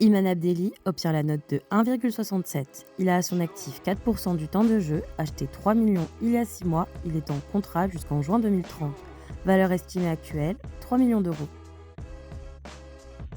Iman Abdelli obtient la note de 1,67. Il a à son actif 4% du temps de jeu, acheté 3 millions il y a 6 mois, il est en contrat jusqu'en juin 2030. Valeur estimée actuelle, 3 millions d'euros.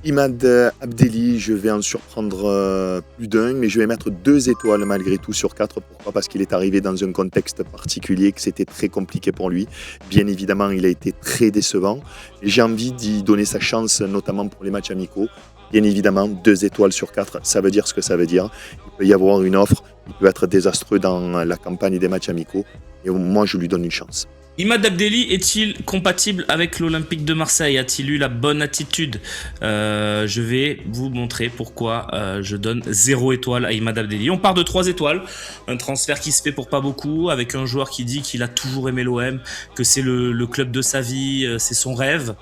Imad Abdelli, je vais en surprendre plus d'un, mais je vais mettre 2 étoiles malgré tout sur 4. Pourquoi ? Parce qu'il est arrivé dans un contexte particulier, que c'était très compliqué pour lui. Bien évidemment, il a été très décevant. J'ai envie d'y donner sa chance, notamment pour les matchs amicaux. Bien évidemment, 2 étoiles sur 4, ça veut dire ce que ça veut dire. Il peut y avoir une offre, il peut être désastreux dans la campagne des matchs amicaux. Et moi, je lui donne une chance. Imad Abdelli est-il compatible avec l'Olympique de Marseille ? A-t-il eu la bonne attitude ? Je vais vous montrer pourquoi je donne 0 étoile à Imad Abdelli. On part de 3 étoiles, un transfert qui se fait pour pas beaucoup, avec un joueur qui dit qu'il a toujours aimé l'OM, que c'est le club de sa vie, c'est son rêve.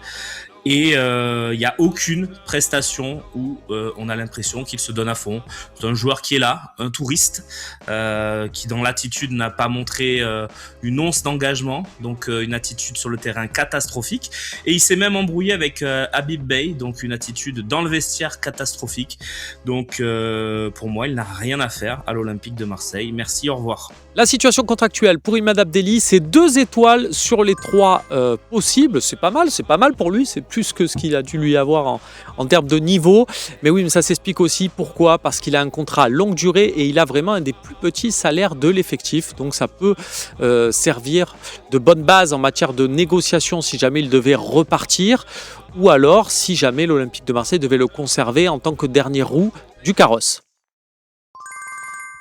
Et il n'y a aucune prestation où on a l'impression qu'il se donne à fond. C'est un joueur qui est là, un touriste, qui dans l'attitude n'a pas montré une once d'engagement, donc une attitude sur le terrain catastrophique. Et il s'est même embrouillé avec Habib Beye, donc une attitude dans le vestiaire catastrophique. Donc pour moi, il n'a rien à faire à l'Olympique de Marseille. Merci, au revoir. La situation contractuelle pour Imad Abdelli, c'est 2 étoiles sur les 3 possibles. C'est pas mal pour lui, c'est plus que ce qu'il a dû lui avoir en termes de niveau. Mais oui, mais ça s'explique aussi pourquoi, parce qu'il a un contrat longue durée et il a vraiment un des plus petits salaires de l'effectif. Donc ça peut servir de bonne base en matière de négociation si jamais il devait repartir, ou alors si jamais l'Olympique de Marseille devait le conserver en tant que dernier roue du carrosse.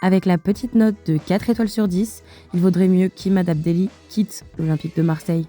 Avec la petite note de 4 étoiles sur 10, il vaudrait mieux qu'Imad Abdelli quitte l'Olympique de Marseille.